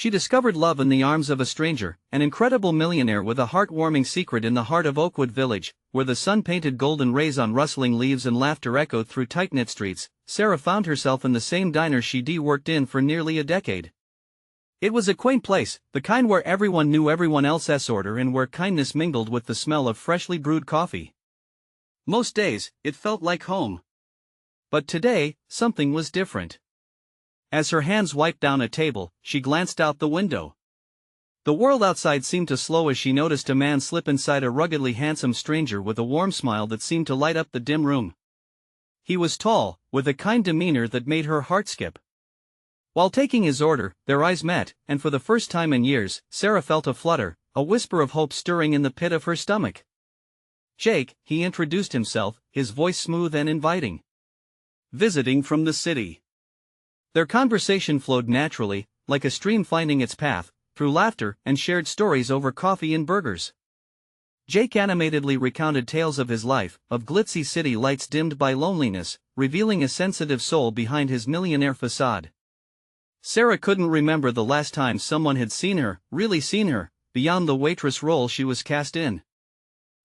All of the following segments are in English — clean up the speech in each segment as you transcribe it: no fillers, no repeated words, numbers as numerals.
She discovered love in the arms of a stranger, an incredible millionaire with a heartwarming secret in the heart of Oakwood Village, where the sun painted golden rays on rustling leaves and laughter echoed through tight-knit streets. Sarah found herself in the same diner she'd worked in for nearly a decade. It was a quaint place, the kind where everyone knew everyone else's order and where kindness mingled with the smell of freshly brewed coffee. Most days, it felt like home. But today, something was different. As her hands wiped down a table, she glanced out the window. The world outside seemed to slow as she noticed a man slip inside a ruggedly handsome stranger with a warm smile that seemed to light up the dim room. He was tall, with a kind demeanor that made her heart skip. While taking his order, their eyes met, and for the first time in years, Sarah felt a flutter, a whisper of hope stirring in the pit of her stomach. "Jake," he introduced himself, his voice smooth and inviting. "Visiting from the city." Their conversation flowed naturally, like a stream finding its path, through laughter and shared stories over coffee and burgers. Jake animatedly recounted tales of his life, of glitzy city lights dimmed by loneliness, revealing a sensitive soul behind his millionaire facade. Sarah couldn't remember the last time someone had seen her, really seen her, beyond the waitress role she was cast in.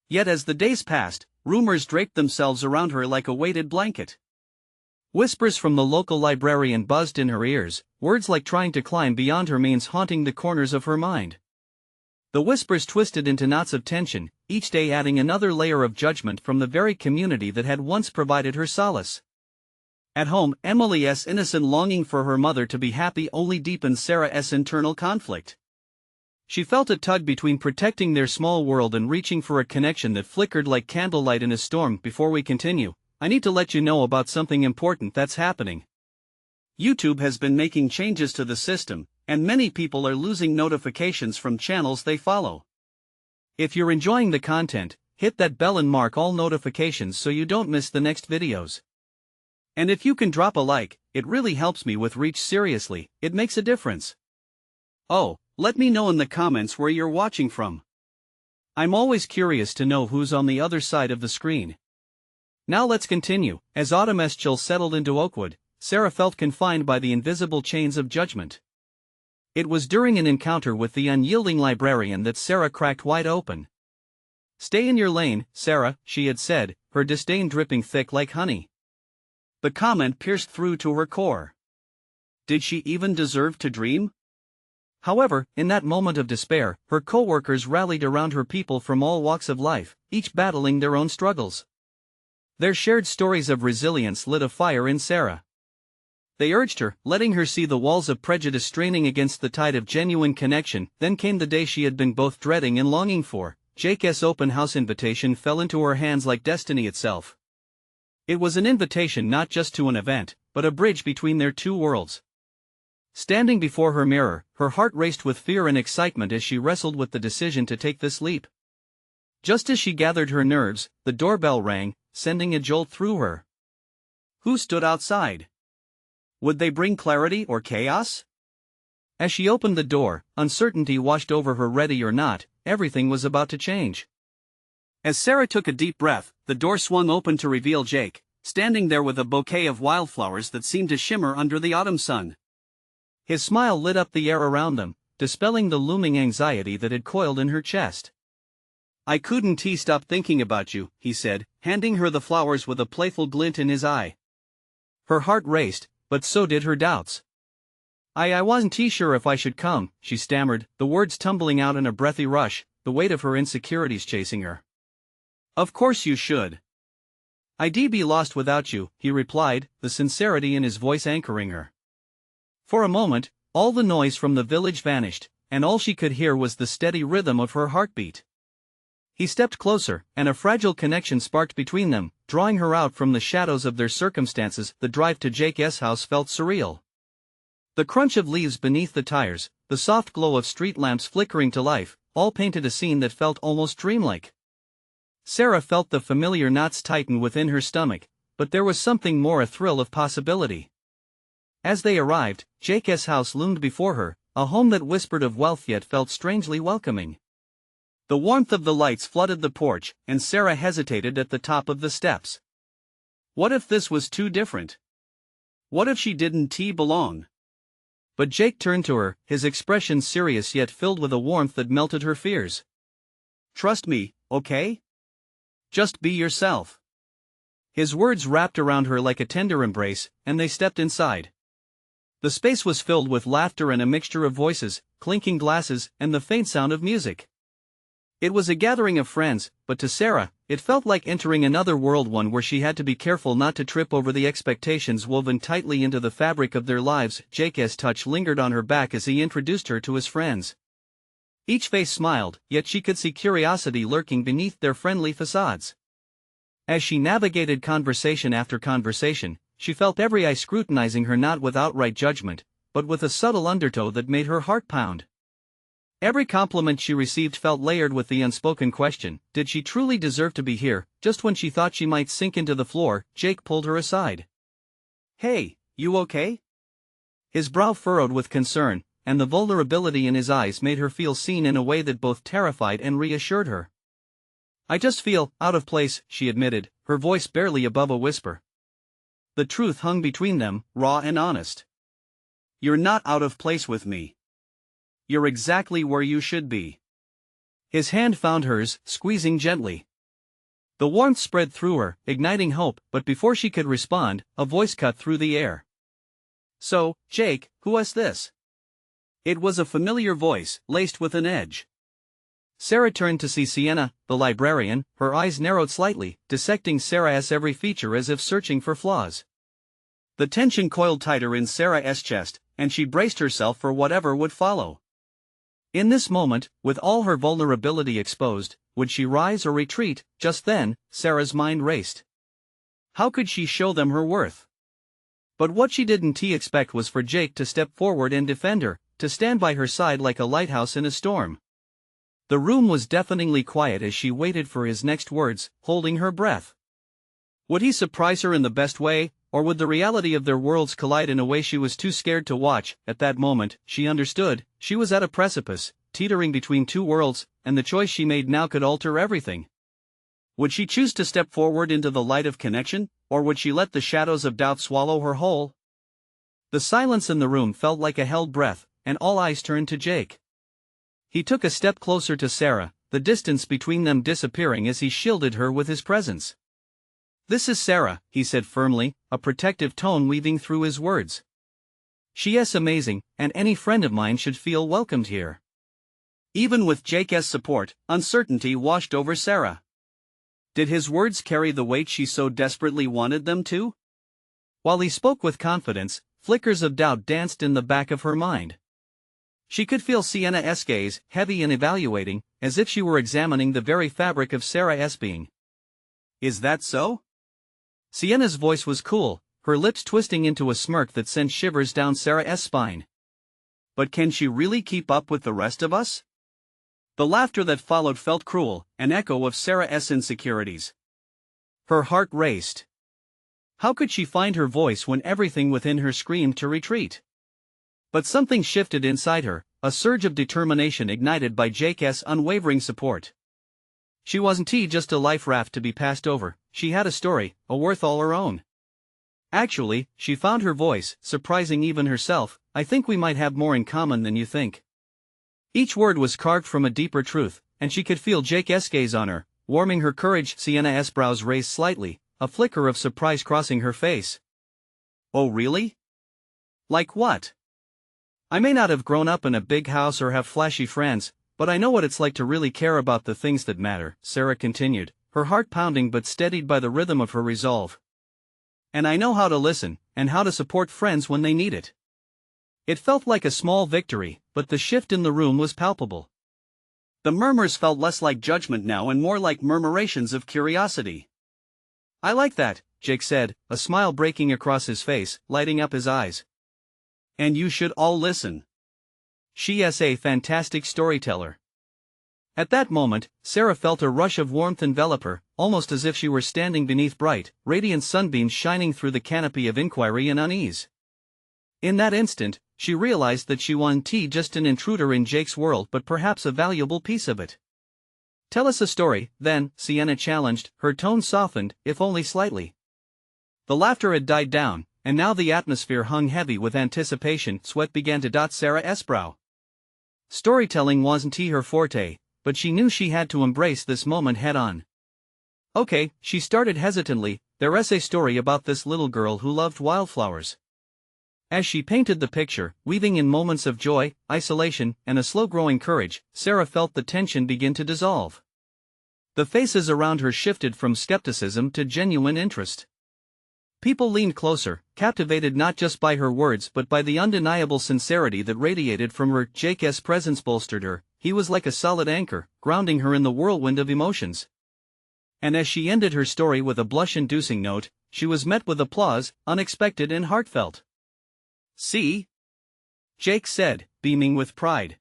Yet as the days passed, rumors draped themselves around her like a weighted blanket. Whispers from the local librarian buzzed in her ears, words like trying to climb beyond her means haunting the corners of her mind. The whispers twisted into knots of tension, each day adding another layer of judgment from the very community that had once provided her solace. At home, Emily's innocent longing for her mother to be happy only deepened Sarah's internal conflict. She felt a tug between protecting their small world and reaching for a connection that flickered like candlelight in a storm. Before we continue, I need to let you know about something important that's happening. YouTube has been making changes to the system, and many people are losing notifications from channels they follow. If you're enjoying the content, hit that bell and mark all notifications so you don't miss the next videos. And if you can drop a like, it really helps me with reach. Seriously, it makes a difference. Oh, let me know in the comments where you're watching from. I'm always curious to know who's on the other side of the screen. Now let's continue. As autumn's chill settled into Oakwood, Sarah felt confined by the invisible chains of judgment. It was during an encounter with the unyielding librarian that Sarah cracked wide open. "Stay in your lane, Sarah," she had said, her disdain dripping thick like honey. The comment pierced through to her core. Did she even deserve to dream? However, in that moment of despair, her co-workers rallied around her, people from all walks of life, each battling their own struggles. Their shared stories of resilience lit a fire in Sarah. They urged her, letting her see the walls of prejudice straining against the tide of genuine connection. Then came the day she had been both dreading and longing for. Jake's open house invitation fell into her hands like destiny itself. It was an invitation not just to an event, but a bridge between their two worlds. Standing before her mirror, her heart raced with fear and excitement as she wrestled with the decision to take this leap. Just as she gathered her nerves, the doorbell rang, sending a jolt through her. Who stood outside? Would they bring clarity or chaos? As she opened the door, uncertainty washed over her. Ready or not, everything was about to change. As Sarah took a deep breath, the door swung open to reveal Jake, standing there with a bouquet of wildflowers that seemed to shimmer under the autumn sun. His smile lit up the air around them, dispelling the looming anxiety that had coiled in her chest. "I couldn't stop thinking about you," he said, handing her the flowers with a playful glint in his eye. Her heart raced, but so did her doubts. I wasn't sure if I should come," she stammered, the words tumbling out in a breathy rush, the weight of her insecurities chasing her. "Of course you should. I'd be lost without you," he replied, the sincerity in his voice anchoring her. For a moment, all the noise from the village vanished, and all she could hear was the steady rhythm of her heartbeat. He stepped closer, and a fragile connection sparked between them, drawing her out from the shadows of their circumstances. The drive to Jake's house felt surreal. The crunch of leaves beneath the tires, the soft glow of street lamps flickering to life, all painted a scene that felt almost dreamlike. Sarah felt the familiar knots tighten within her stomach, but there was something more, a thrill of possibility. As they arrived, Jake's house loomed before her, a home that whispered of wealth yet felt strangely welcoming. The warmth of the lights flooded the porch, and Sarah hesitated at the top of the steps. What if this was too different? What if she didn't belong? But Jake turned to her, his expression serious yet filled with a warmth that melted her fears. "Trust me, okay? Just be yourself." His words wrapped around her like a tender embrace, and they stepped inside. The space was filled with laughter and a mixture of voices, clinking glasses, and the faint sound of music. It was a gathering of friends, but to Sarah, it felt like entering another world, one where she had to be careful not to trip over the expectations woven tightly into the fabric of their lives. Jake's touch lingered on her back as he introduced her to his friends. Each face smiled, yet she could see curiosity lurking beneath their friendly facades. As she navigated conversation after conversation, she felt every eye scrutinizing her, not with outright judgment, but with a subtle undertow that made her heart pound. Every compliment she received felt layered with the unspoken question, did she truly deserve to be here? Just when she thought she might sink into the floor, Jake pulled her aside. "Hey, you okay?" His brow furrowed with concern, and the vulnerability in his eyes made her feel seen in a way that both terrified and reassured her. "I just feel out of place," she admitted, her voice barely above a whisper. The truth hung between them, raw and honest. "You're not out of place with me. You're exactly where you should be." His hand found hers, squeezing gently. The warmth spread through her, igniting hope, but before she could respond, a voice cut through the air. "So, Jake, who is this?" It was a familiar voice, laced with an edge. Sarah turned to see Sienna, the librarian, her eyes narrowed slightly, dissecting Sarah's every feature as if searching for flaws. The tension coiled tighter in Sarah's chest, and she braced herself for whatever would follow. In this moment, with all her vulnerability exposed, would she rise or retreat? Just then, Sarah's mind raced. How could she show them her worth? But what she didn't expect was for Jake to step forward and defend her, to stand by her side like a lighthouse in a storm. The room was deafeningly quiet as she waited for his next words, holding her breath. Would he surprise her in the best way, or would the reality of their worlds collide in a way she was too scared to watch? At that moment, she understood, she was at a precipice, teetering between two worlds, and the choice she made now could alter everything. Would she choose to step forward into the light of connection, or would she let the shadows of doubt swallow her whole? The silence in the room felt like a held breath, and all eyes turned to Jake. He took a step closer to Sarah, the distance between them disappearing as he shielded her with his presence. "This is Sarah," he said firmly, a protective tone weaving through his words. "She is amazing, and any friend of mine should feel welcomed here." Even with Jake's support, uncertainty washed over Sarah. Did his words carry the weight she so desperately wanted them to? While he spoke with confidence, flickers of doubt danced in the back of her mind. She could feel Sienna's gaze, heavy and evaluating, as if she were examining the very fabric of Sarah's being. "Is that so?" Sienna's voice was cool, her lips twisting into a smirk that sent shivers down Sarah's spine. "But can she really keep up with the rest of us?" The laughter that followed felt cruel, an echo of Sarah's insecurities. Her heart raced. How could she find her voice when everything within her screamed to retreat? But something shifted inside her, a surge of determination ignited by Jake's unwavering support. She wasn't just a life raft to be passed over, she had a story, a worth all her own. Actually, she found her voice, surprising even herself. "I think we might have more in common than you think." Each word was carved from a deeper truth, and she could feel Jake's gaze on her, warming her courage. Sienna's brows raised slightly, a flicker of surprise crossing her face. "Oh really? Like what?" "I may not have grown up in a big house or have flashy friends, but I know what it's like to really care about the things that matter," Sarah continued, her heart pounding but steadied by the rhythm of her resolve. "And I know how to listen, and how to support friends when they need it." It felt like a small victory, but the shift in the room was palpable. The murmurs felt less like judgment now and more like murmurations of curiosity. "I like that," Jake said, a smile breaking across his face, lighting up his eyes. "And you should all listen. She is a fantastic storyteller." At that moment, Sarah felt a rush of warmth envelop her, almost as if she were standing beneath bright, radiant sunbeams shining through the canopy of inquiry and unease. In that instant, she realized that she wasn't just an intruder in Jake's world but perhaps a valuable piece of it. "Tell us a story, then," Sienna challenged, her tone softened, if only slightly. The laughter had died down, and now the atmosphere hung heavy with anticipation. Sweat began to dot Sarah's brow. Storytelling wasn't her forte, but she knew she had to embrace this moment head-on. Okay, she started hesitantly, there's a story about this little girl who loved wildflowers. As she painted the picture, weaving in moments of joy, isolation, and a slow-growing courage, Sarah felt the tension begin to dissolve. The faces around her shifted from skepticism to genuine interest. People leaned closer, captivated not just by her words but by the undeniable sincerity that radiated from her. Jake's presence bolstered her. He was like a solid anchor, grounding her in the whirlwind of emotions. And as she ended her story with a blush-inducing note, she was met with applause, unexpected and heartfelt. "See?" Jake said, beaming with pride.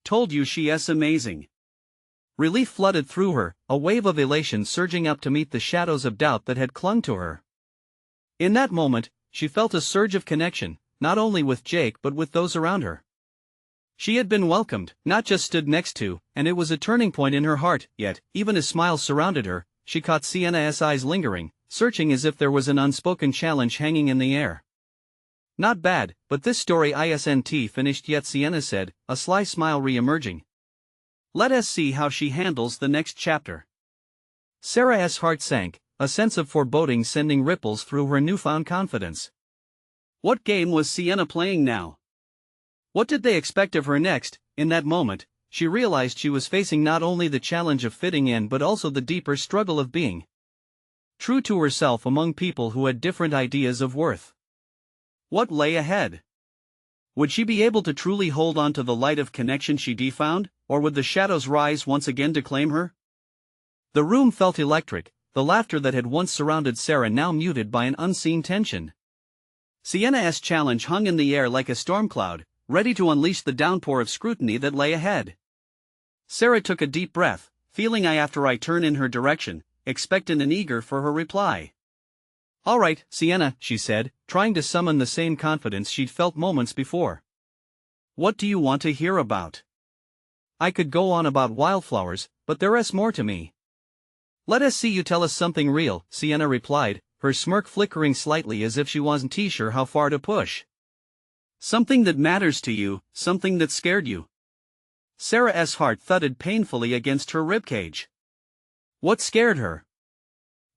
"Told you she's amazing." Relief flooded through her, a wave of elation surging up to meet the shadows of doubt that had clung to her. In that moment, she felt a surge of connection, not only with Jake but with those around her. She had been welcomed, not just stood next to, and it was a turning point in her heart. Yet, even as smiles surrounded her, she caught Sienna's eyes lingering, searching as if there was an unspoken challenge hanging in the air. "Not bad, but this story isn't finished yet," Sienna said, a sly smile re-emerging. "Let us see how she handles the next chapter." Sarah's heart sank, a sense of foreboding sending ripples through her newfound confidence. What game was Sienna playing now? What did they expect of her next? In that moment, she realized she was facing not only the challenge of fitting in but also the deeper struggle of being true to herself among people who had different ideas of worth. What lay ahead? Would she be able to truly hold on to the light of connection she'd found, or would the shadows rise once again to claim her? The room felt electric, the laughter that had once surrounded Sarah now muted by an unseen tension. Sienna's challenge hung in the air like a storm cloud, ready to unleash the downpour of scrutiny that lay ahead. Sarah took a deep breath, feeling after I turn in her direction, expectant and eager for her reply. "All right, Sienna," she said, trying to summon the same confidence she'd felt moments before. "What do you want to hear about?" "I could go on about wildflowers, but there's more to me." "Let us see you tell us something real," Sienna replied, her smirk flickering slightly as if she wasn't sure how far to push. "Something that matters to you, something that scared you." Sarah's heart thudded painfully against her ribcage. What scared her?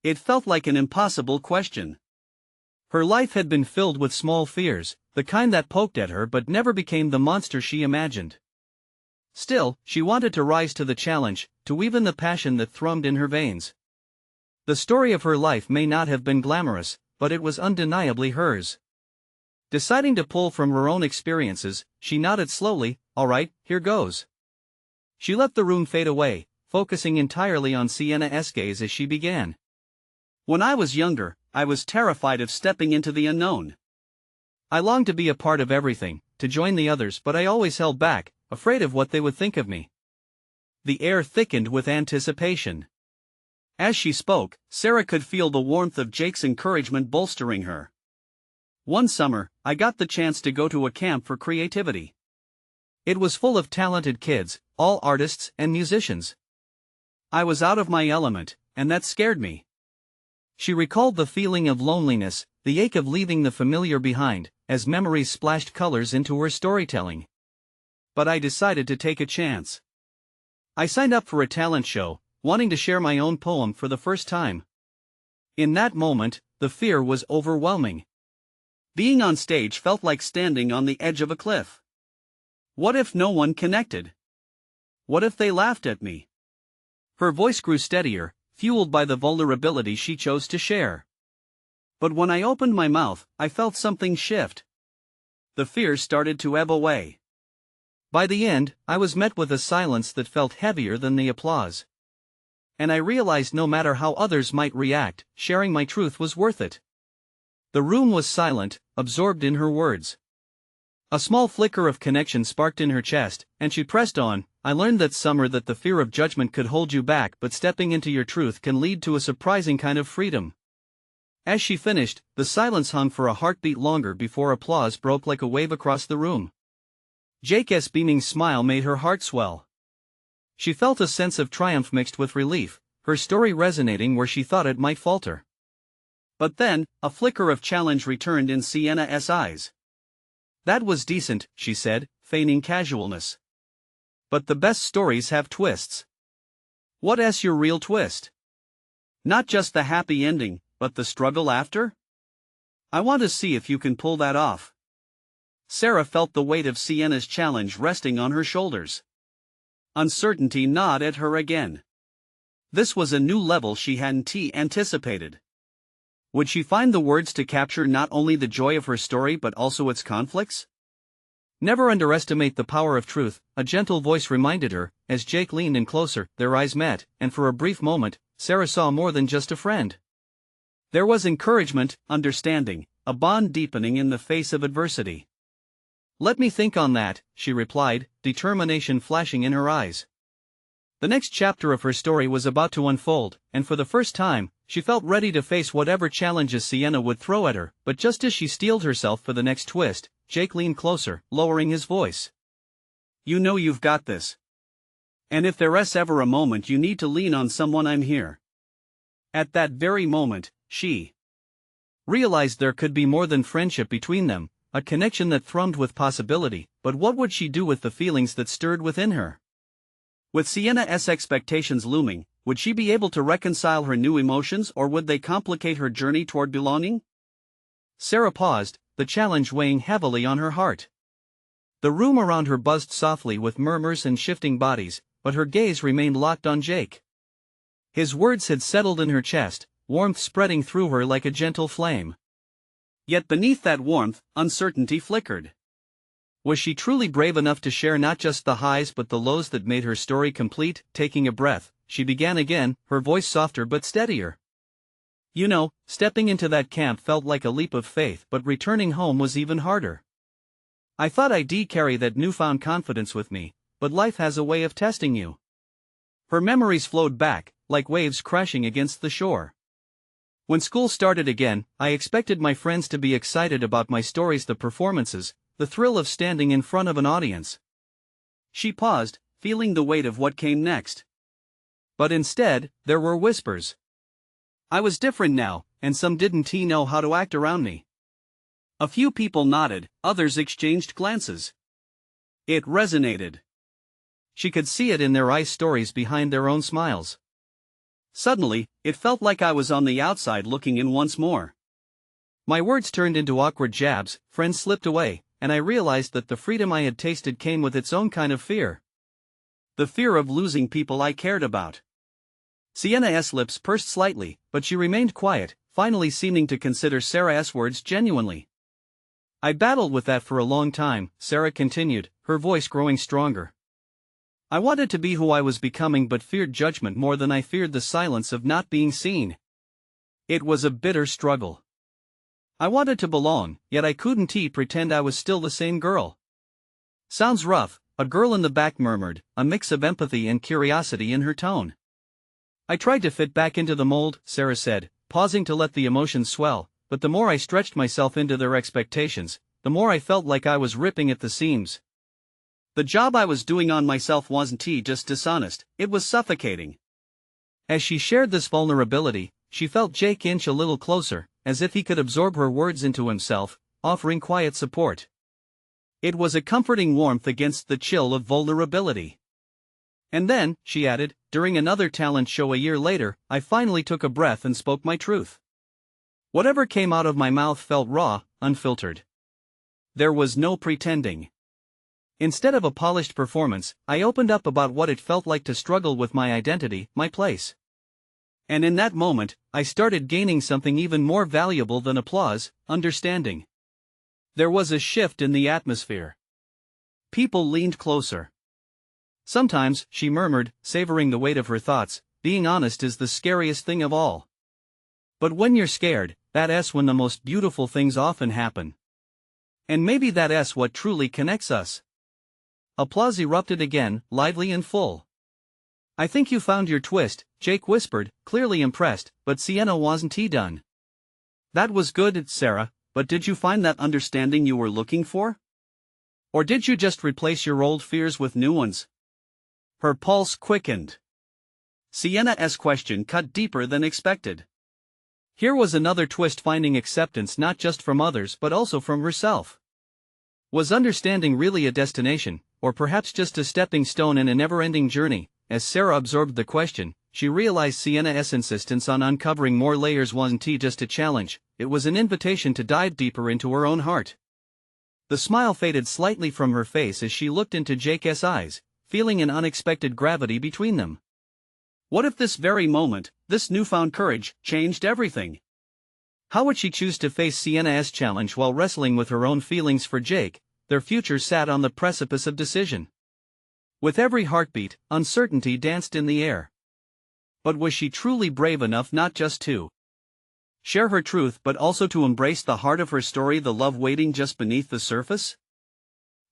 It felt like an impossible question. Her life had been filled with small fears, the kind that poked at her but never became the monster she imagined. Still, she wanted to rise to the challenge, to weave in the passion that thrummed in her veins. The story of her life may not have been glamorous, but it was undeniably hers. Deciding to pull from her own experiences, she nodded slowly. "All right, here goes." She let the room fade away, focusing entirely on Sienna's gaze as she began. "When I was younger, I was terrified of stepping into the unknown. I longed to be a part of everything, to join the others, but I always held back, afraid of what they would think of me." The air thickened with anticipation. As she spoke, Sarah could feel the warmth of Jake's encouragement bolstering her. "One summer, I got the chance to go to a camp for creativity. It was full of talented kids, all artists and musicians. I was out of my element, and that scared me." She recalled the feeling of loneliness, the ache of leaving the familiar behind, as memories splashed colors into her storytelling. "But I decided to take a chance. I signed up for a talent show, wanting to share my own poem for the first time. In that moment, the fear was overwhelming. Being on stage felt like standing on the edge of a cliff. What if no one connected? What if they laughed at me?" Her voice grew steadier, fueled by the vulnerability she chose to share. "But when I opened my mouth, I felt something shift. The fear started to ebb away. By the end, I was met with a silence that felt heavier than the applause. And I realized no matter how others might react, sharing my truth was worth it." The room was silent, absorbed in her words. A small flicker of connection sparked in her chest, and she pressed on. "I learned that summer that the fear of judgment could hold you back, but stepping into your truth can lead to a surprising kind of freedom." As she finished, the silence hung for a heartbeat longer before applause broke like a wave across the room. Jake's beaming smile made her heart swell. She felt a sense of triumph mixed with relief, her story resonating where she thought it might falter. But then, a flicker of challenge returned in Sienna's eyes. "That was decent," she said, feigning casualness. "But the best stories have twists. What's your real twist? Not just the happy ending, but the struggle after? I want to see if you can pull that off." Sarah felt the weight of Sienna's challenge resting on her shoulders. Uncertainty gnawed at her again. This was a new level she hadn't anticipated. Would she find the words to capture not only the joy of her story but also its conflicts? "Never underestimate the power of truth," a gentle voice reminded her, as Jake leaned in closer. Their eyes met, and for a brief moment, Sarah saw more than just a friend. There was encouragement, understanding, a bond deepening in the face of adversity. "Let me think on that," she replied, determination flashing in her eyes. The next chapter of her story was about to unfold, and for the first time, she felt ready to face whatever challenges Sienna would throw at her. But just as she steeled herself for the next twist, Jake leaned closer, lowering his voice. "You know you've got this. And if there's ever a moment you need to lean on someone, I'm here." At that very moment, she realized there could be more than friendship between them, a connection that thrummed with possibility. But what would she do with the feelings that stirred within her? With Sienna's expectations looming, would she be able to reconcile her new emotions, or would they complicate her journey toward belonging? Sarah paused, the challenge weighing heavily on her heart. The room around her buzzed softly with murmurs and shifting bodies, but her gaze remained locked on Jake. His words had settled in her chest, warmth spreading through her like a gentle flame. Yet beneath that warmth, uncertainty flickered. Was she truly brave enough to share not just the highs but the lows that made her story complete? Taking a breath, she began again, her voice softer but steadier. "You know, stepping into that camp felt like a leap of faith, but returning home was even harder. I thought I'd carry that newfound confidence with me, but life has a way of testing you." Her memories flowed back, like waves crashing against the shore. "When school started again, I expected my friends to be excited about my stories, the performances, the thrill of standing in front of an audience." She paused, feeling the weight of what came next. But instead, there were whispers. I was different now, and some didn't know how to act around me. A few people nodded, others exchanged glances. It resonated. She could see it in their eyes, stories behind their own smiles. Suddenly, it felt like I was on the outside looking in once more. My words turned into awkward jabs, friends slipped away, and I realized that the freedom I had tasted came with its own kind of fear. The fear of losing people I cared about. Sienna's lips pursed slightly, but she remained quiet, finally seeming to consider Sarah's words genuinely. "I battled with that for a long time," Sarah continued, her voice growing stronger. "I wanted to be who I was becoming but feared judgment more than I feared the silence of not being seen. It was a bitter struggle. I wanted to belong, yet I couldn't pretend I was still the same girl." "Sounds rough," a girl in the back murmured, a mix of empathy and curiosity in her tone. "I tried to fit back into the mold," Sarah said, pausing to let the emotions swell, "but the more I stretched myself into their expectations, the more I felt like I was ripping at the seams. The job I was doing on myself wasn't just dishonest, it was suffocating." As she shared this vulnerability, she felt Jake inch a little closer, as if he could absorb her words into himself, offering quiet support. It was a comforting warmth against the chill of vulnerability. "And then," she added, "during another talent show a year later, I finally took a breath and spoke my truth. Whatever came out of my mouth felt raw, unfiltered. There was no pretending. Instead of a polished performance, I opened up about what it felt like to struggle with my identity, my place. And in that moment, I started gaining something even more valuable than applause, understanding." There was a shift in the atmosphere. People leaned closer. "Sometimes," she murmured, savoring the weight of her thoughts, "being honest is the scariest thing of all. But when you're scared, that's when the most beautiful things often happen. And maybe that's what truly connects us." Applause erupted again, lively and full. "I think you found your twist," Jake whispered, clearly impressed, but Sienna wasn't done. "That was good, Sarah, but did you find that understanding you were looking for? Or did you just replace your old fears with new ones?" Her pulse quickened. Sienna's question cut deeper than expected. Here was another twist, finding acceptance not just from others but also from herself. Was understanding really a destination, or perhaps just a stepping stone in a never-ending journey? As Sarah absorbed the question, she realized Sienna's insistence on uncovering more layers wasn't just a challenge, it was an invitation to dive deeper into her own heart. The smile faded slightly from her face as she looked into Jake's eyes, feeling an unexpected gravity between them. What if this very moment, this newfound courage, changed everything? How would she choose to face Sienna's challenge while wrestling with her own feelings for Jake? Their future sat on the precipice of decision. With every heartbeat, uncertainty danced in the air. But was she truly brave enough not just to share her truth but also to embrace the heart of her story, the love waiting just beneath the surface?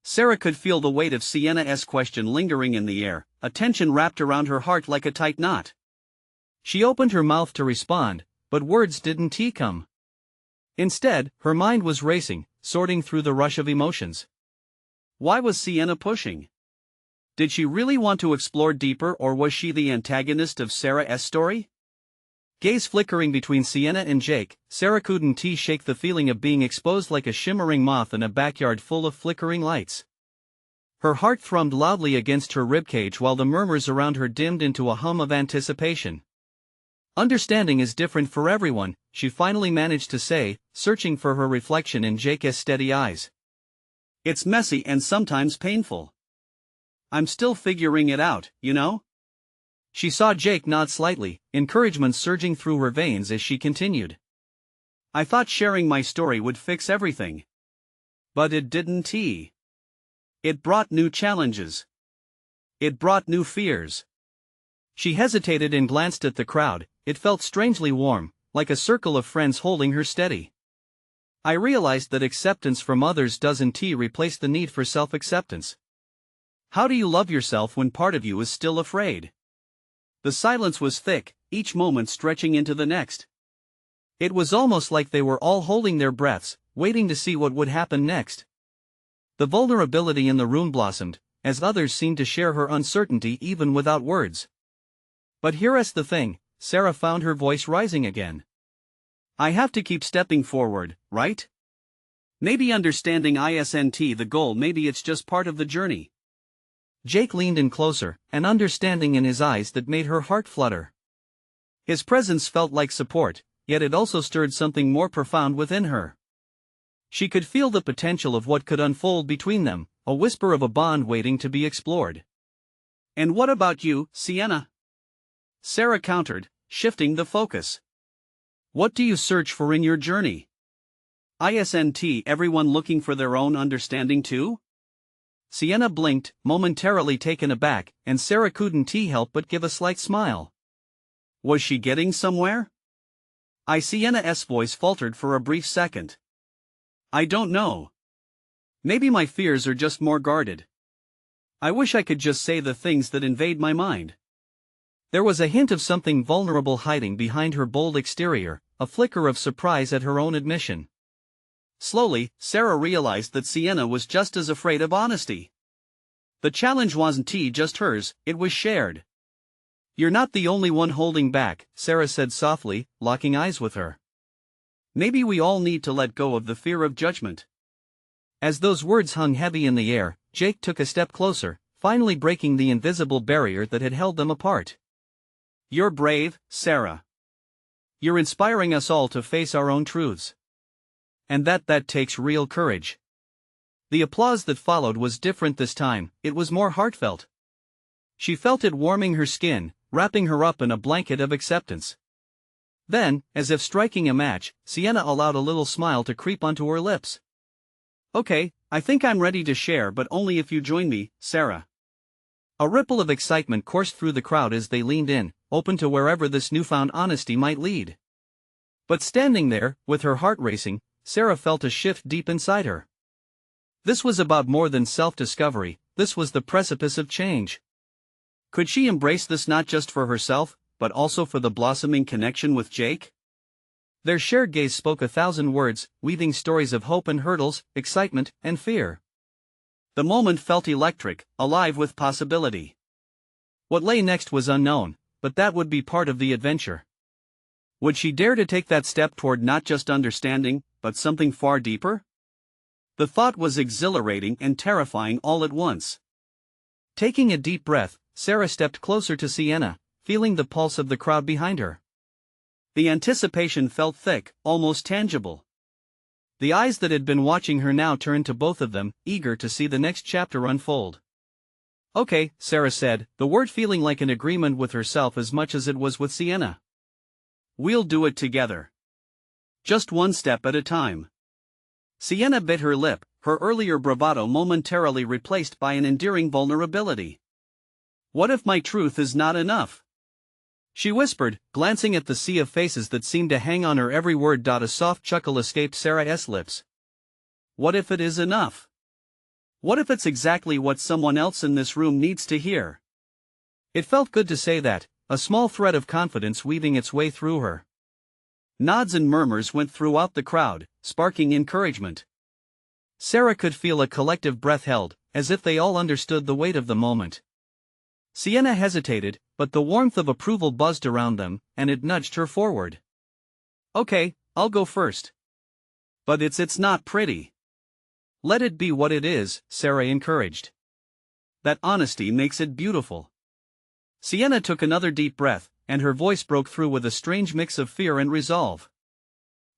Sarah could feel the weight of Sienna's question lingering in the air, a tension wrapped around her heart like a tight knot. She opened her mouth to respond, but words didn't come. Instead, her mind was racing, sorting through the rush of emotions. Why was Sienna pushing? Did she really want to explore deeper, or was she the antagonist of Sarah's story? Gaze flickering between Sienna and Jake, Sarah couldn't shake the feeling of being exposed like a shimmering moth in a backyard full of flickering lights. Her heart thrummed loudly against her ribcage while the murmurs around her dimmed into a hum of anticipation. Understanding is different for everyone, she finally managed to say, searching for her reflection in Jake's steady eyes. It's messy and sometimes painful. I'm still figuring it out, you know? She saw Jake nod slightly, encouragement surging through her veins as she continued. I thought sharing my story would fix everything. But it didn't. It brought new challenges. It brought new fears. She hesitated and glanced at the crowd. It felt strangely warm, like a circle of friends holding her steady. I realized that acceptance from others doesn't replace the need for self-acceptance. How do you love yourself when part of you is still afraid? The silence was thick, each moment stretching into the next. It was almost like they were all holding their breaths, waiting to see what would happen next. The vulnerability in the room blossomed, as others seemed to share her uncertainty even without words. But here's the thing, Sarah found her voice rising again. I have to keep stepping forward, right? Maybe understanding isn't the goal, maybe it's just part of the journey. Jake leaned in closer, an understanding in his eyes that made her heart flutter. His presence felt like support, yet it also stirred something more profound within her. She could feel the potential of what could unfold between them, a whisper of a bond waiting to be explored. And what about you, Sienna? Sarah countered, shifting the focus. What do you search for in your journey? Isn't everyone looking for their own understanding too? Sienna blinked, momentarily taken aback, and Sarah couldn't help but give a slight smile. Was she getting somewhere? Sienna's voice faltered for a brief second. I don't know. Maybe my fears are just more guarded. I wish I could just say the things that invade my mind. There was a hint of something vulnerable hiding behind her bold exterior, a flicker of surprise at her own admission. Slowly, Sarah realized that Sienna was just as afraid of honesty. The challenge wasn't just hers, it was shared. You're not the only one holding back, Sarah said softly, locking eyes with her. Maybe we all need to let go of the fear of judgment. As those words hung heavy in the air, Jake took a step closer, finally breaking the invisible barrier that had held them apart. You're brave, Sarah. You're inspiring us all to face our own truths. And that takes real courage. The applause that followed was different this time, it was more heartfelt. She felt it warming her skin, wrapping her up in a blanket of acceptance. Then, as if striking a match, Sienna allowed a little smile to creep onto her lips. Okay, I think I'm ready to share, but only if you join me, Sarah. A ripple of excitement coursed through the crowd as they leaned in, open to wherever this newfound honesty might lead. But standing there, with her heart racing, Sarah felt a shift deep inside her. This was about more than self-discovery, this was the precipice of change. Could she embrace this not just for herself, but also for the blossoming connection with Jake? Their shared gaze spoke 1,000 words, weaving stories of hope and hurdles, excitement and fear. The moment felt electric, alive with possibility. What lay next was unknown, but that would be part of the adventure. Would she dare to take that step toward not just understanding, but something far deeper? The thought was exhilarating and terrifying all at once. Taking a deep breath, Sarah stepped closer to Sienna, feeling the pulse of the crowd behind her. The anticipation felt thick, almost tangible. The eyes that had been watching her now turned to both of them, eager to see the next chapter unfold. "Okay," Sarah said, the word feeling like an agreement with herself as much as it was with Sienna. "We'll do it together. Just one step at a time." Sienna bit her lip, her earlier bravado momentarily replaced by an endearing vulnerability. "What if my truth is not enough?" she whispered, glancing at the sea of faces that seemed to hang on her every word. A soft chuckle escaped Sarah's lips. "What if it is enough? What if it's exactly what someone else in this room needs to hear?" It felt good to say that, a small thread of confidence weaving its way through her. Nods and murmurs went throughout the crowd, sparking encouragement. Sarah could feel a collective breath held, as if they all understood the weight of the moment. Sienna hesitated, but the warmth of approval buzzed around them, and it nudged her forward. "Okay, I'll go first. But it's not pretty." "Let it be what it is," Sarah encouraged. "That honesty makes it beautiful." Sienna took another deep breath, and her voice broke through with a strange mix of fear and resolve.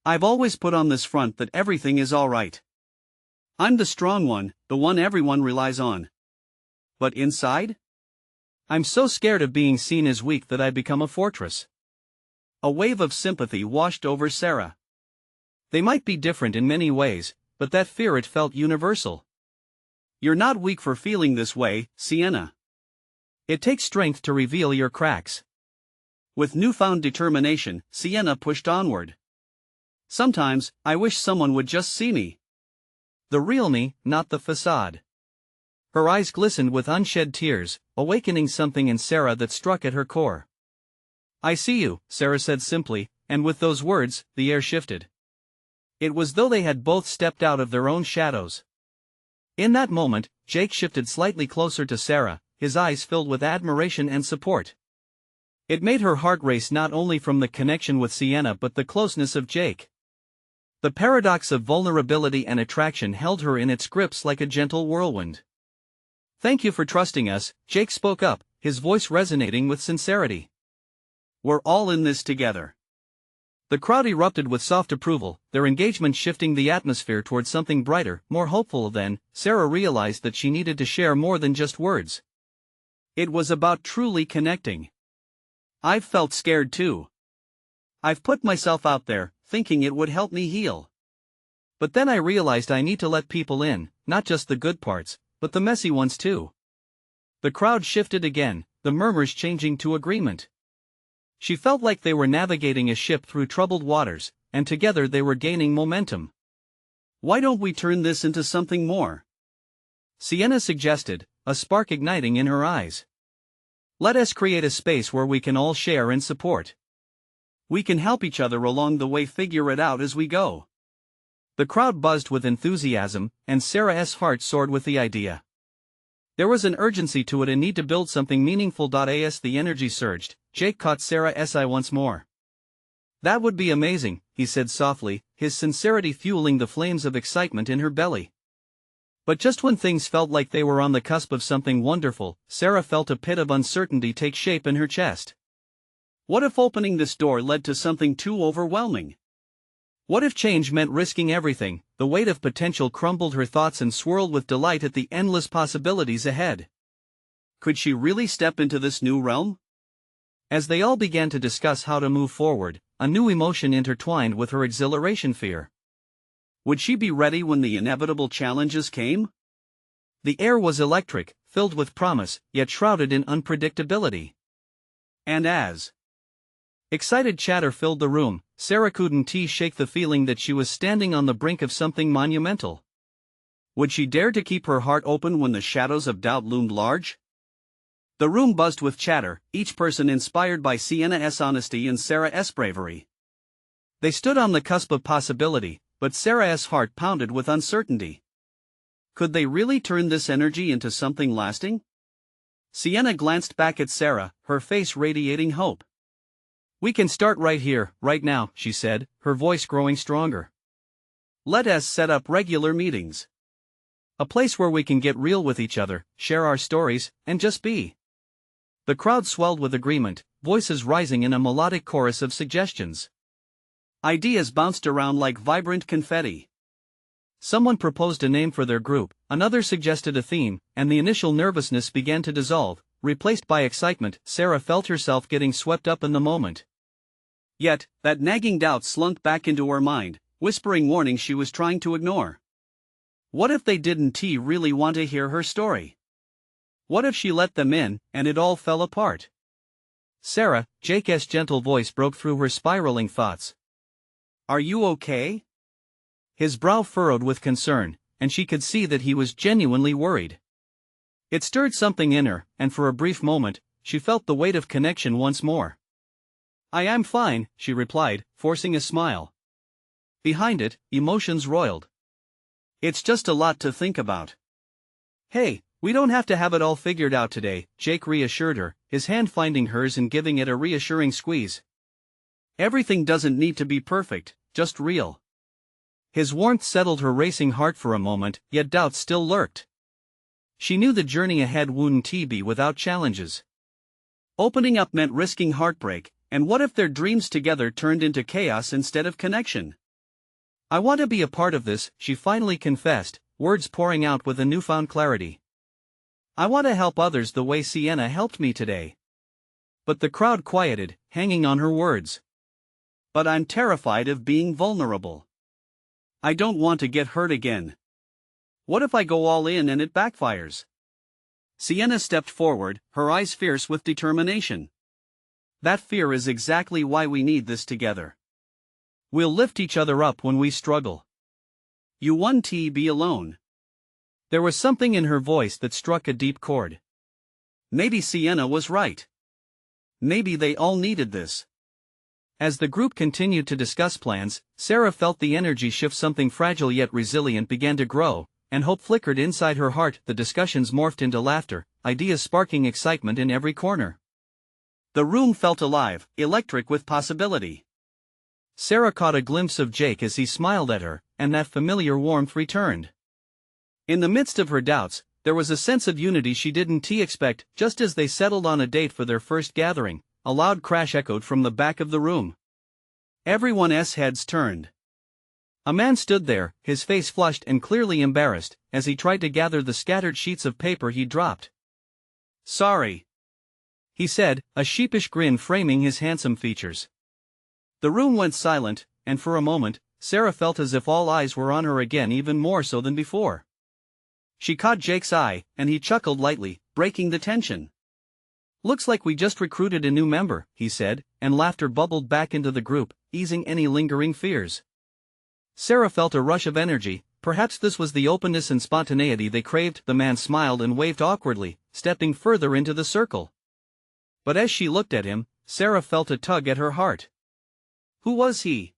"I've always put on this front that everything is all right. I'm the strong one, the one everyone relies on. But inside? I'm so scared of being seen as weak that I become a fortress." A wave of sympathy washed over Sarah. They might be different in many ways, but that fear, it felt universal. "You're not weak for feeling this way, Sienna. It takes strength to reveal your cracks." With newfound determination, Sienna pushed onward. "Sometimes, I wish someone would just see me. The real me, not the facade." Her eyes glistened with unshed tears, awakening something in Sarah that struck at her core. "I see you," Sarah said simply, and with those words, the air shifted. It was though they had both stepped out of their own shadows. In that moment, Jake shifted slightly closer to Sarah, his eyes filled with admiration and support. It made her heart race not only from the connection with Sienna but the closeness of Jake. The paradox of vulnerability and attraction held her in its grips like a gentle whirlwind. "Thank you for trusting us," Jake spoke up, his voice resonating with sincerity. "We're all in this together." The crowd erupted with soft approval, their engagement shifting the atmosphere toward something brighter, more hopeful. Then, Sarah realized that she needed to share more than just words. It was about truly connecting. "I've felt scared too. I've put myself out there, thinking it would help me heal. But then I realized I need to let people in, not just the good parts, but the messy ones too." The crowd shifted again, the murmurs changing to agreement. She felt like they were navigating a ship through troubled waters, and together they were gaining momentum. "Why don't we turn this into something more?" Sienna suggested, a spark igniting in her eyes. "Let us create a space where we can all share and support. We can help each other along the way, figure it out as we go." The crowd buzzed with enthusiasm, and Sarah's heart soared with the idea. There was an urgency to it, a need to build something meaningful. As the energy surged, Jake caught Sarah's eye once more. "That would be amazing," he said softly, his sincerity fueling the flames of excitement in her belly. But just when things felt like they were on the cusp of something wonderful, Sarah felt a pit of uncertainty take shape in her chest. What if opening this door led to something too overwhelming? What if change meant risking everything? The weight of potential crumbled her thoughts and swirled with delight at the endless possibilities ahead. Could she really step into this new realm? As they all began to discuss how to move forward, a new emotion intertwined with her exhilaration: fear. Would she be ready when the inevitable challenges came? The air was electric, filled with promise, yet shrouded in unpredictability. And as excited chatter filled the room, Sarah couldn't shake the feeling that she was standing on the brink of something monumental. Would she dare to keep her heart open when the shadows of doubt loomed large? The room buzzed with chatter, each person inspired by Sienna's honesty and Sarah's bravery. They stood on the cusp of possibility, but Sarah's heart pounded with uncertainty. Could they really turn this energy into something lasting? Sienna glanced back at Sarah, her face radiating hope. We can start right here, right now, she said, her voice growing stronger. Let us set up regular meetings. A place where we can get real with each other, share our stories, and just be. The crowd swelled with agreement, voices rising in a melodic chorus of suggestions. Ideas bounced around like vibrant confetti. Someone proposed a name for their group, another suggested a theme, and the initial nervousness began to dissolve, replaced by excitement. Sarah felt herself getting swept up in the moment. Yet, that nagging doubt slunk back into her mind, whispering warnings she was trying to ignore. What if they didn't really want to hear her story? What if she let them in, and it all fell apart? Sarah, Jake's gentle voice broke through her spiraling thoughts. Are you okay? His brow furrowed with concern, and she could see that he was genuinely worried. It stirred something in her, and for a brief moment, she felt the weight of connection once more. I am fine, she replied, forcing a smile. Behind it, emotions roiled. It's just a lot to think about. Hey, we don't have to have it all figured out today, Jake reassured her, his hand finding hers and giving it a reassuring squeeze. Everything doesn't need to be perfect, just real. His warmth settled her racing heart for a moment, yet doubt still lurked. She knew the journey ahead wouldn't be without challenges. Opening up meant risking heartbreak, and what if their dreams together turned into chaos instead of connection? I want to be a part of this, she finally confessed, words pouring out with a newfound clarity. I want to help others the way Sienna helped me today. But the crowd quieted, hanging on her words. But I'm terrified of being vulnerable. I don't want to get hurt again. What if I go all in and it backfires? Sienna stepped forward, her eyes fierce with determination. That fear is exactly why we need this together. We'll lift each other up when we struggle. You won't be alone. There was something in her voice that struck a deep chord. Maybe Sienna was right. Maybe they all needed this. As the group continued to discuss plans, Sarah felt the energy shift. Something fragile yet resilient began to grow, and hope flickered inside her heart. The discussions morphed into laughter, ideas sparking excitement in every corner. The room felt alive, electric with possibility. Sarah caught a glimpse of Jake as he smiled at her, and that familiar warmth returned. In the midst of her doubts, there was a sense of unity she didn't expect. Just as they settled on a date for their first gathering, a loud crash echoed from the back of the room. Everyone's heads turned. A man stood there, his face flushed and clearly embarrassed, as he tried to gather the scattered sheets of paper he'd dropped. Sorry, he said, a sheepish grin framing his handsome features. The room went silent, and for a moment, Sarah felt as if all eyes were on her again, even more so than before. She caught Jake's eye, and he chuckled lightly, breaking the tension. Looks like we just recruited a new member, he said, and laughter bubbled back into the group, easing any lingering fears. Sarah felt a rush of energy. Perhaps this was the openness and spontaneity they craved. The man smiled and waved awkwardly, stepping further into the circle. But as she looked at him, Sarah felt a tug at her heart. Who was he?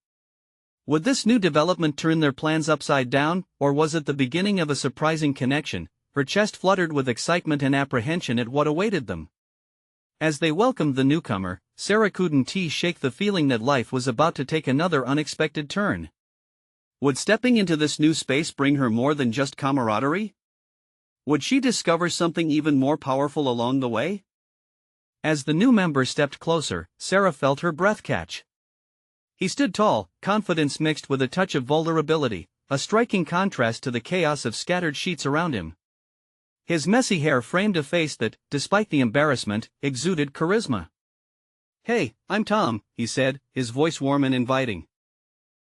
Would this new development turn their plans upside down, or was it the beginning of a surprising connection? Her chest fluttered with excitement and apprehension at what awaited them. As they welcomed the newcomer, Sarah couldn't shake the feeling that life was about to take another unexpected turn. Would stepping into this new space bring her more than just camaraderie? Would she discover something even more powerful along the way? As the new member stepped closer, Sarah felt her breath catch. He stood tall, confidence mixed with a touch of vulnerability, a striking contrast to the chaos of scattered sheets around him. His messy hair framed a face that, despite the embarrassment, exuded charisma. Hey, I'm Tom, he said, his voice warm and inviting.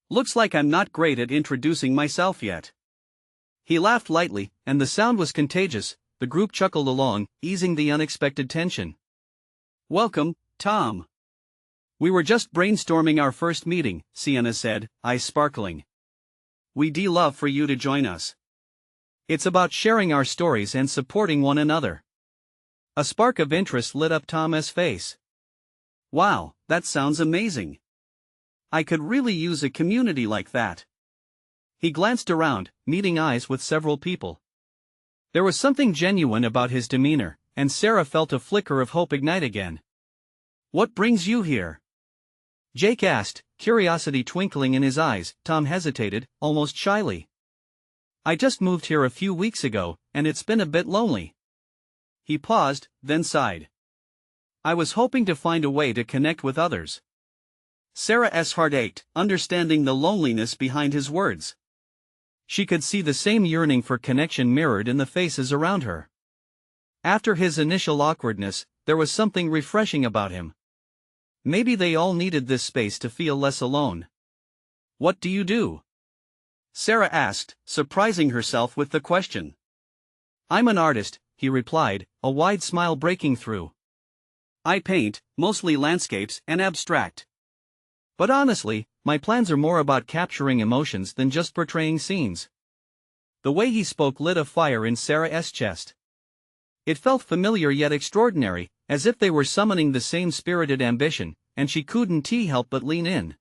Looks like I'm not great at introducing myself yet. He laughed lightly, and the sound was contagious. The group chuckled along, easing the unexpected tension. Welcome, Tom. We were just brainstorming our first meeting, Sienna said, eyes sparkling. We'd love for you to join us. It's about sharing our stories and supporting one another. A spark of interest lit up Tom's face. Wow, that sounds amazing. I could really use a community like that. He glanced around, meeting eyes with several people. There was something genuine about his demeanor, and Sarah felt a flicker of hope ignite again. What brings you here? Jake asked, curiosity twinkling in his eyes. Tom hesitated, almost shyly. I just moved here a few weeks ago, and it's been a bit lonely. He paused, then sighed. I was hoping to find a way to connect with others. Sarah's heart ached, understanding the loneliness behind his words. She could see the same yearning for connection mirrored in the faces around her. After his initial awkwardness, there was something refreshing about him. Maybe they all needed this space to feel less alone. What do you do? Sarah asked, surprising herself with the question. I'm an artist, he replied, a wide smile breaking through. I paint, mostly landscapes and abstract. But honestly, my plans are more about capturing emotions than just portraying scenes. The way he spoke lit a fire in Sarah's chest. It felt familiar yet extraordinary, as if they were summoning the same spirited ambition, and she couldn't help but lean in.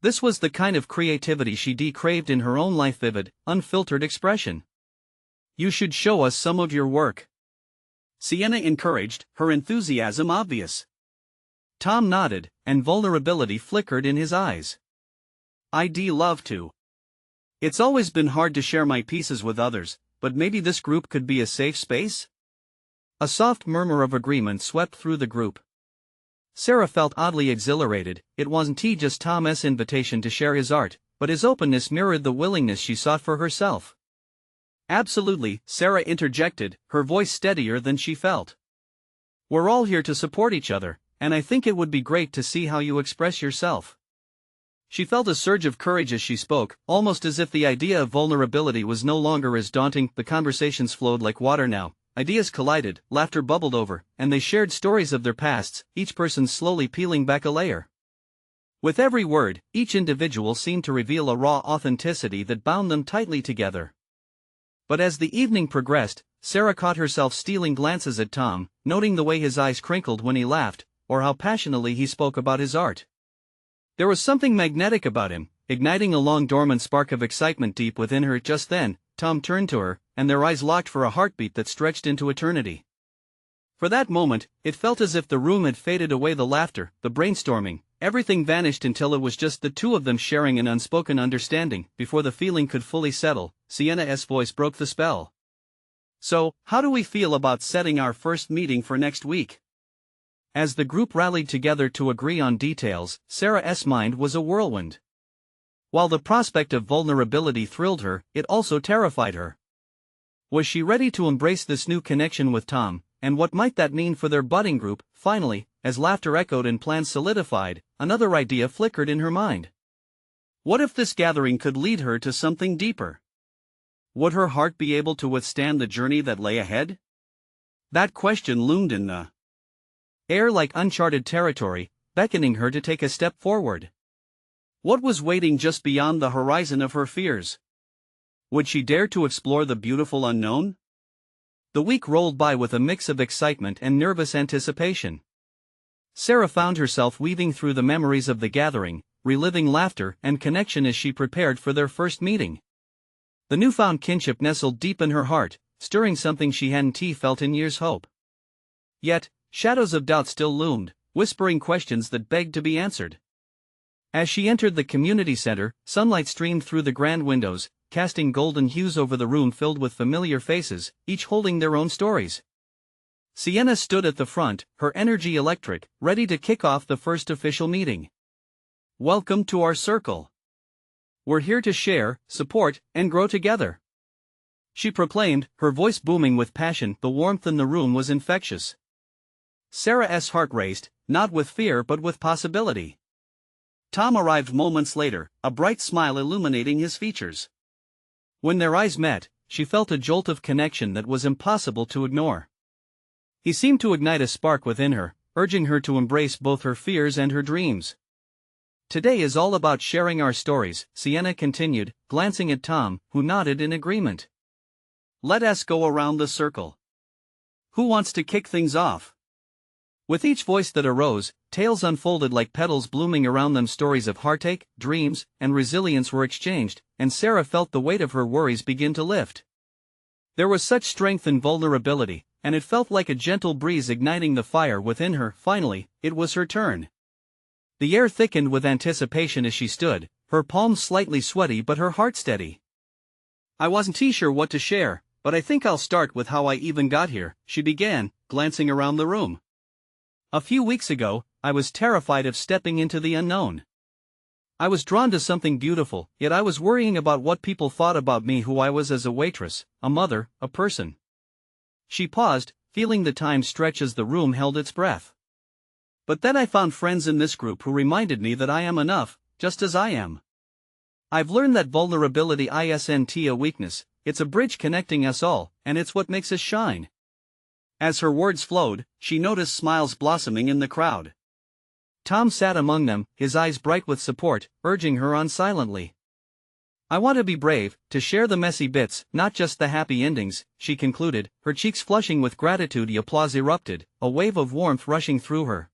This was the kind of creativity she craved in her own life, vivid, unfiltered expression. You should show us some of your work. Sienna encouraged, her enthusiasm obvious. Tom nodded, and vulnerability flickered in his eyes. I'd love to. It's always been hard to share my pieces with others, but maybe this group could be a safe space? A soft murmur of agreement swept through the group. Sarah felt oddly exhilarated. It wasn't just Tom's invitation to share his art, but his openness mirrored the willingness she sought for herself. Absolutely, Sarah interjected, her voice steadier than she felt. We're all here to support each other, and I think it would be great to see how you express yourself. She felt a surge of courage as she spoke, almost as if the idea of vulnerability was no longer as daunting. The conversations flowed like water now. Ideas collided, laughter bubbled over, and they shared stories of their pasts, each person slowly peeling back a layer. With every word, each individual seemed to reveal a raw authenticity that bound them tightly together. But as the evening progressed, Sarah caught herself stealing glances at Tom, noting the way his eyes crinkled when he laughed, or how passionately he spoke about his art. There was something magnetic about him, igniting a long-dormant spark of excitement deep within her. Just then, Tom turned to her, and their eyes locked for a heartbeat that stretched into eternity. For that moment, it felt as if the room had faded away. The laughter, the brainstorming, everything vanished until it was just the two of them sharing an unspoken understanding. Before the feeling could fully settle, Sienna's voice broke the spell. So, how do we feel about setting our first meeting for next week? As the group rallied together to agree on details, Sarah's mind was a whirlwind. While the prospect of vulnerability thrilled her, it also terrified her. Was she ready to embrace this new connection with Tom, and what might that mean for their budding group? Finally, as laughter echoed and plans solidified, another idea flickered in her mind. What if this gathering could lead her to something deeper? Would her heart be able to withstand the journey that lay ahead? That question loomed in the air like uncharted territory, beckoning her to take a step forward. What was waiting just beyond the horizon of her fears? Would she dare to explore the beautiful unknown? The week rolled by with a mix of excitement and nervous anticipation. Sarah found herself weaving through the memories of the gathering, reliving laughter and connection as she prepared for their first meeting. The newfound kinship nestled deep in her heart, stirring something she hadn't felt in years. Hope. Yet, shadows of doubt still loomed, whispering questions that begged to be answered. As she entered the community center, sunlight streamed through the grand windows, casting golden hues over the room filled with familiar faces, each holding their own stories. Sienna stood at the front, her energy electric, ready to kick off the first official meeting. Welcome to our circle. We're here to share, support, and grow together, she proclaimed, her voice booming with passion. The warmth in the room was infectious. Sarah's heart raced, not with fear but with possibility. Tom arrived moments later, a bright smile illuminating his features. When their eyes met, she felt a jolt of connection that was impossible to ignore. He seemed to ignite a spark within her, urging her to embrace both her fears and her dreams. Today is all about sharing our stories, Sienna continued, glancing at Tom, who nodded in agreement. Let us go around the circle. Who wants to kick things off? With each voice that arose, tales unfolded like petals blooming around them. Stories of heartache, dreams, and resilience were exchanged, and Sarah felt the weight of her worries begin to lift. There was such strength in vulnerability, and it felt like a gentle breeze igniting the fire within her. Finally, it was her turn. The air thickened with anticipation as she stood, her palms slightly sweaty but her heart steady. "I wasn't sure what to share, but I think I'll start with how I even got here," she began, glancing around the room. "A few weeks ago, I was terrified of stepping into the unknown. I was drawn to something beautiful, yet I was worrying about what people thought about me, who I was as a waitress, a mother, a person." She paused, feeling the time stretch as the room held its breath. "But then I found friends in this group who reminded me that I am enough, just as I am. I've learned that vulnerability isn't a weakness, it's a bridge connecting us all, and it's what makes us shine." As her words flowed, she noticed smiles blossoming in the crowd. Tom sat among them, his eyes bright with support, urging her on silently. "I want to be brave, to share the messy bits, not just the happy endings," she concluded, her cheeks flushing with gratitude. The applause erupted, a wave of warmth rushing through her.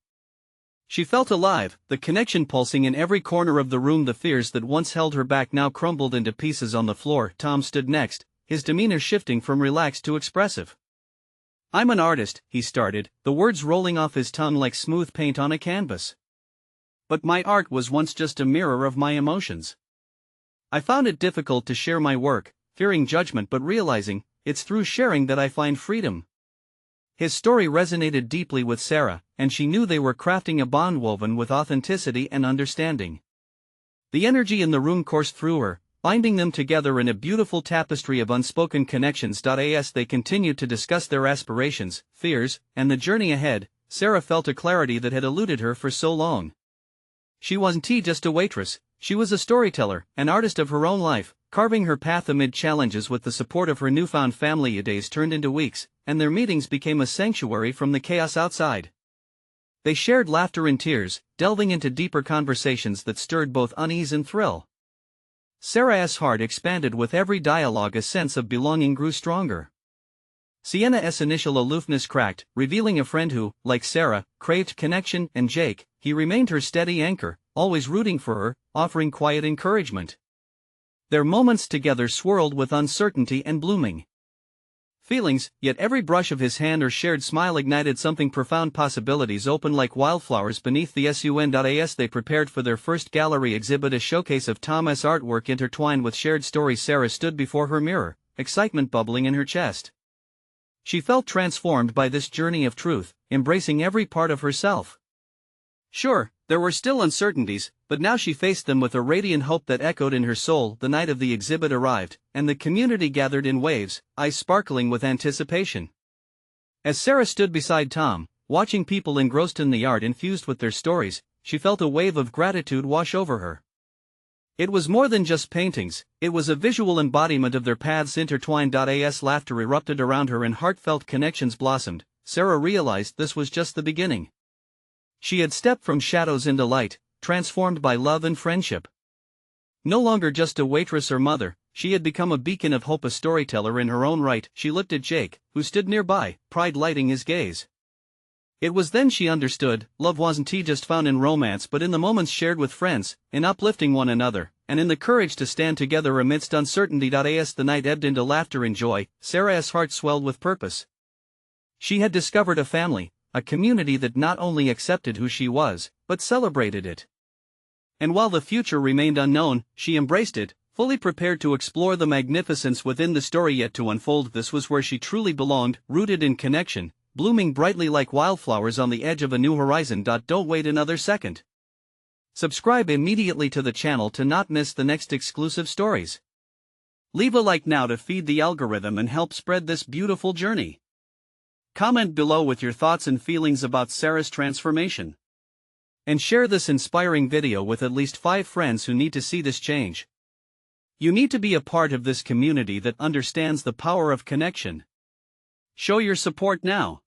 She felt alive, the connection pulsing in every corner of the room. The fears that once held her back now crumbled into pieces on the floor. Tom stood next, his demeanor shifting from relaxed to expressive. "I'm an artist," he started, the words rolling off his tongue like smooth paint on a canvas. "But my art was once just a mirror of my emotions. I found it difficult to share my work, fearing judgment, but realizing it's through sharing that I find freedom." His story resonated deeply with Sarah, and she knew they were crafting a bond woven with authenticity and understanding. The energy in the room coursed through her, binding them together in a beautiful tapestry of unspoken connections. As they continued to discuss their aspirations, fears, and the journey ahead, Sarah felt a clarity that had eluded her for so long. She wasn't just a waitress, she was a storyteller, an artist of her own life, carving her path amid challenges with the support of her newfound family. Days turned into weeks, and their meetings became a sanctuary from the chaos outside. They shared laughter and tears, delving into deeper conversations that stirred both unease and thrill. Sarah's heart expanded with every dialogue, a sense of belonging grew stronger. Sienna's initial aloofness cracked, revealing a friend who, like Sarah, craved connection, and Jake, he remained her steady anchor, always rooting for her, offering quiet encouragement. Their moments together swirled with uncertainty and blooming feelings, yet every brush of his hand or shared smile ignited something profound. Possibilities opened like wildflowers beneath the sun. As they prepared for their first gallery exhibit, a showcase of Tom's artwork intertwined with shared stories, Sarah stood before her mirror, excitement bubbling in her chest. She felt transformed by this journey of truth, embracing every part of herself. Sure, there were still uncertainties, but now she faced them with a radiant hope that echoed in her soul. The night of the exhibit arrived, and the community gathered in waves, eyes sparkling with anticipation. As Sarah stood beside Tom, watching people engrossed in the art infused with their stories, she felt a wave of gratitude wash over her. It was more than just paintings, it was a visual embodiment of their paths intertwined. As laughter erupted around her and heartfelt connections blossomed, Sarah realized this was just the beginning. She had stepped from shadows into light, transformed by love and friendship. No longer just a waitress or mother, she had become a beacon of hope, a storyteller in her own right. She looked at Jake, who stood nearby, pride lighting his gaze. It was then she understood, love wasn't just found in romance but in the moments shared with friends, in uplifting one another, and in the courage to stand together amidst uncertainty. As the night ebbed into laughter and joy, Sarah's heart swelled with purpose. She had discovered a family, a community that not only accepted who she was, but celebrated it. And while the future remained unknown, she embraced it, fully prepared to explore the magnificence within the story yet to unfold. This was where she truly belonged, rooted in connection, blooming brightly like wildflowers on the edge of a new horizon. Don't wait another second. Subscribe immediately to the channel to not miss the next exclusive stories. Leave a like now to feed the algorithm and help spread this beautiful journey. Comment below with your thoughts and feelings about Sarah's transformation. And share this inspiring video with at least 5 friends who need to see this change. You need to be a part of this community that understands the power of connection. Show your support now.